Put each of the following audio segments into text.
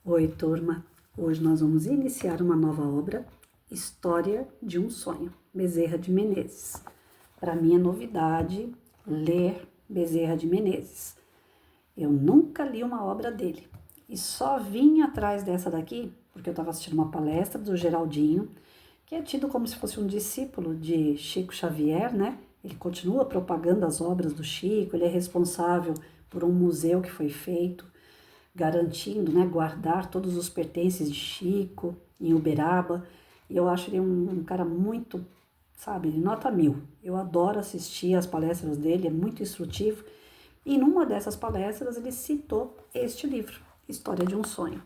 Oi, turma! Hoje nós vamos iniciar uma nova obra, História de um Sonho, Bezerra de Menezes. Para mim é novidade ler Bezerra de Menezes. Eu nunca li uma obra dele e só vim atrás dessa daqui porque eu estava assistindo uma palestra do Geraldinho, que é tido como se fosse um discípulo de Chico Xavier, né? Ele continua propagando as obras do Chico, ele é responsável por um museu que foi feito, garantindo, né, guardar todos os pertences de Chico em Uberaba. E eu acho ele um cara muito, sabe, nota 1000. Eu adoro assistir as palestras dele, é muito instrutivo. E numa dessas palestras ele citou este livro, História de um Sonho,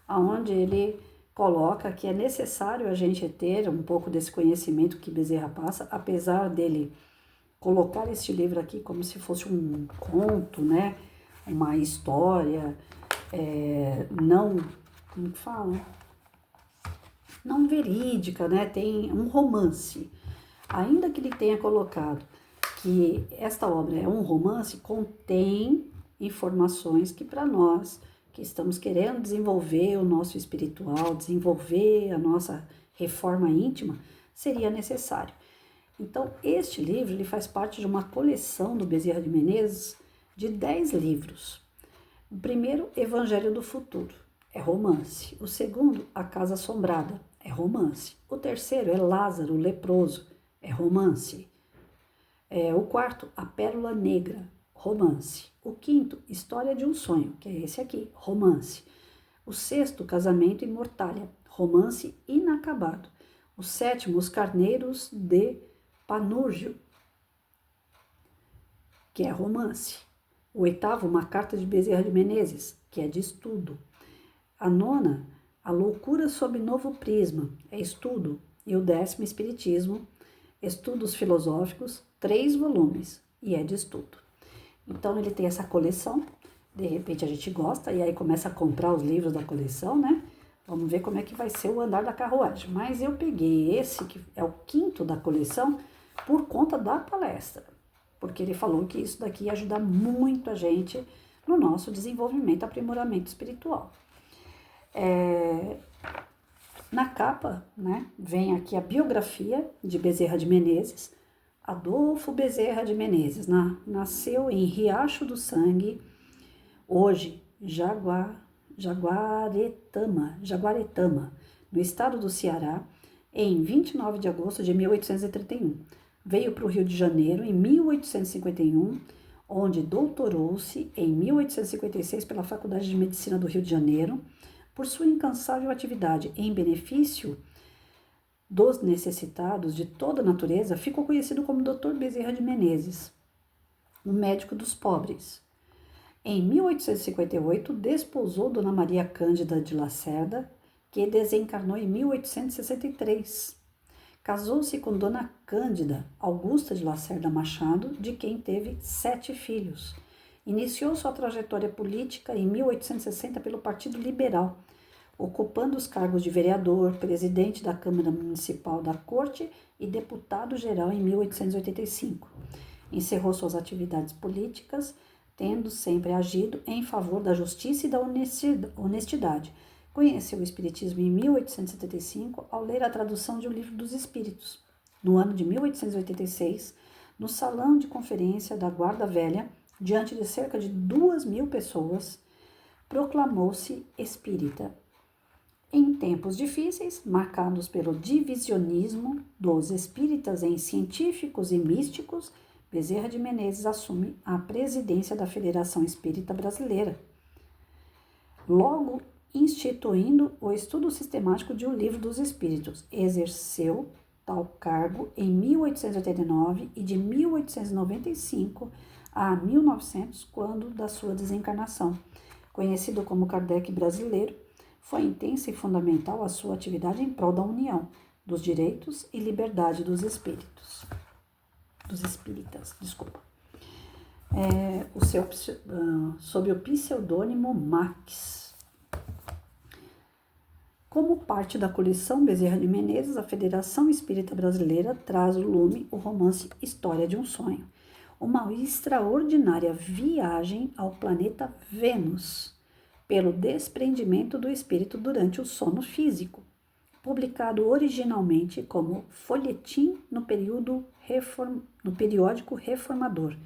onde ele coloca que é necessário a gente ter um pouco desse conhecimento que Bezerra passa, apesar dele colocar este livro aqui como se fosse um conto, né, uma história, não, como que fala? Não verídica, né? Tem um romance. Ainda que ele tenha colocado que esta obra é um romance, contém informações que para nós, que estamos querendo desenvolver o nosso espiritual, desenvolver a nossa reforma íntima, seria necessário. Então, este livro ele faz parte de uma coleção do Bezerra de Menezes de 10 livros. O primeiro, Evangelho do Futuro, é romance. O segundo, A Casa Assombrada, é romance. O terceiro é Lázaro, o Leproso, é romance. O quarto, A Pérola Negra, romance. O quinto, História de um Sonho, que é esse aqui, romance. O sexto, Casamento e Mortalha, romance inacabado. O sétimo, Os Carneiros de Panúrgio, que é romance. O oitavo, Uma Carta de Bezerra de Menezes, que é de estudo. A nona, A Loucura sob Novo Prisma, é estudo. E o 10º, Espiritismo, Estudos Filosóficos, 3 volumes, e é de estudo. Então ele tem essa coleção, de repente a gente gosta, e aí começa a comprar os livros da coleção, né? Vamos ver como é que vai ser o andar da carruagem. Mas eu peguei esse, que é o quinto da coleção, por conta da palestra, porque ele falou que isso daqui ia ajudar muito a gente no nosso desenvolvimento, aprimoramento espiritual. Na capa, né, vem aqui a biografia de Bezerra de Menezes. Adolfo Bezerra de Menezes nasceu em Riacho do Sangue, hoje Jaguaretama, no estado do Ceará, em 29 de agosto de 1831. Veio para o Rio de Janeiro em 1851, onde doutorou-se em 1856 pela Faculdade de Medicina do Rio de Janeiro, por sua incansável atividade em benefício dos necessitados de toda a natureza, ficou conhecido como Dr. Bezerra de Menezes, o médico dos pobres. Em 1858, desposou Dona Maria Cândida de Lacerda, que desencarnou em 1863. Casou-se com Dona Cândida Augusta de Lacerda Machado, de quem teve 7 filhos. Iniciou sua trajetória política em 1860 pelo Partido Liberal, ocupando os cargos de vereador, presidente da Câmara Municipal da Corte e deputado-geral em 1885. Encerrou suas atividades políticas, tendo sempre agido em favor da justiça e da honestidade. Conheceu o Espiritismo em 1875 ao ler a tradução de O Livro dos Espíritos. No ano de 1886, no salão de conferência da Guarda Velha, diante de cerca de 2.000 pessoas, proclamou-se espírita. Em tempos difíceis, marcados pelo divisionismo dos espíritas em científicos e místicos, Bezerra de Menezes assume a presidência da Federação Espírita Brasileira, logo instituindo o estudo sistemático de O Livro dos Espíritos. Exerceu tal cargo em 1889 e de 1895 a 1900, quando da sua desencarnação. Conhecido como Kardec brasileiro, foi intensa e fundamental a sua atividade em prol da união, dos direitos e liberdade dos espíritas. Sob o pseudônimo Max. Como parte da coleção Bezerra de Menezes, a Federação Espírita Brasileira traz ao lume o romance História de um Sonho, uma extraordinária viagem ao planeta Vênus, pelo desprendimento do espírito durante o sono físico, publicado originalmente como folhetim no periódico Reformador,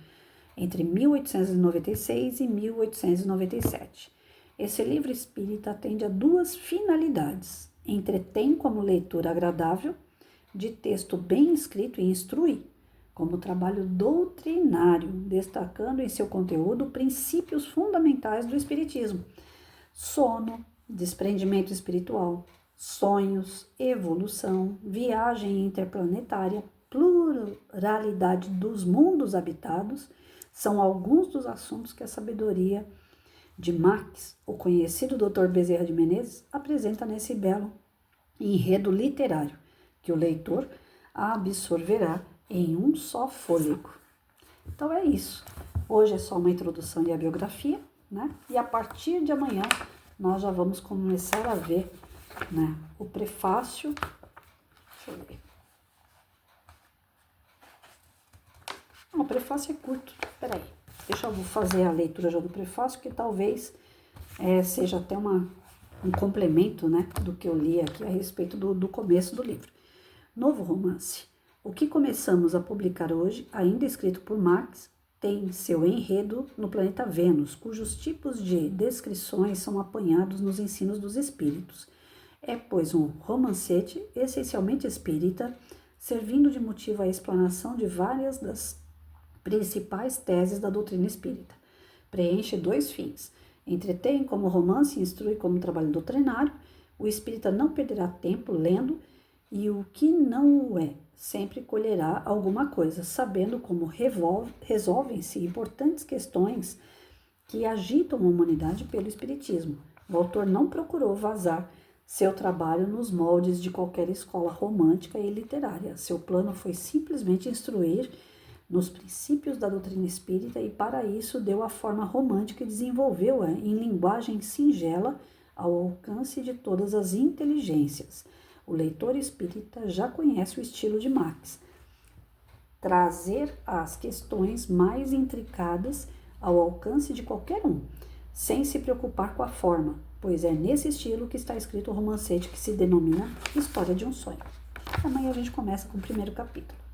entre 1896 e 1897. Esse livro espírita atende a duas finalidades: entretém como leitura agradável, de texto bem escrito, e instrui como trabalho doutrinário, destacando em seu conteúdo princípios fundamentais do espiritismo: sono, desprendimento espiritual, sonhos, evolução, viagem interplanetária, pluralidade dos mundos habitados. São alguns dos assuntos que a sabedoria de Marx, o conhecido Dr. Bezerra de Menezes, apresenta nesse belo enredo literário, que o leitor absorverá em um só fôlego. Então é isso. Hoje é só uma introdução e a biografia, né? E a partir de amanhã nós já vamos começar a ver, né, o prefácio. Deixa eu ver. O prefácio é curto. Peraí. Deixa eu fazer a leitura já do prefácio, que talvez seja até um complemento, né, do que eu li aqui a respeito do começo do livro. Novo romance. O que começamos a publicar hoje, ainda escrito por Marx, tem seu enredo no planeta Vênus, cujos tipos de descrições são apanhados nos ensinos dos espíritos. É, pois, um romancete essencialmente espírita, servindo de motivo à explanação de várias das principais teses da doutrina espírita. Preenche dois fins: entretém como romance e instrui como trabalho doutrinário. O espírita não perderá tempo lendo, e o que não o sempre colherá alguma coisa, sabendo como resolvem-se importantes questões que agitam a humanidade pelo espiritismo. O autor não procurou vazar seu trabalho nos moldes de qualquer escola romântica e literária. Seu plano foi simplesmente instruir nos princípios da doutrina espírita, e para isso deu a forma romântica e desenvolveu-a em linguagem singela ao alcance de todas as inteligências. O leitor espírita já conhece o estilo de Marx: trazer as questões mais intricadas ao alcance de qualquer um, sem se preocupar com a forma, pois é nesse estilo que está escrito o romancete que se denomina História de um Sonho. Amanhã a gente começa com o primeiro capítulo.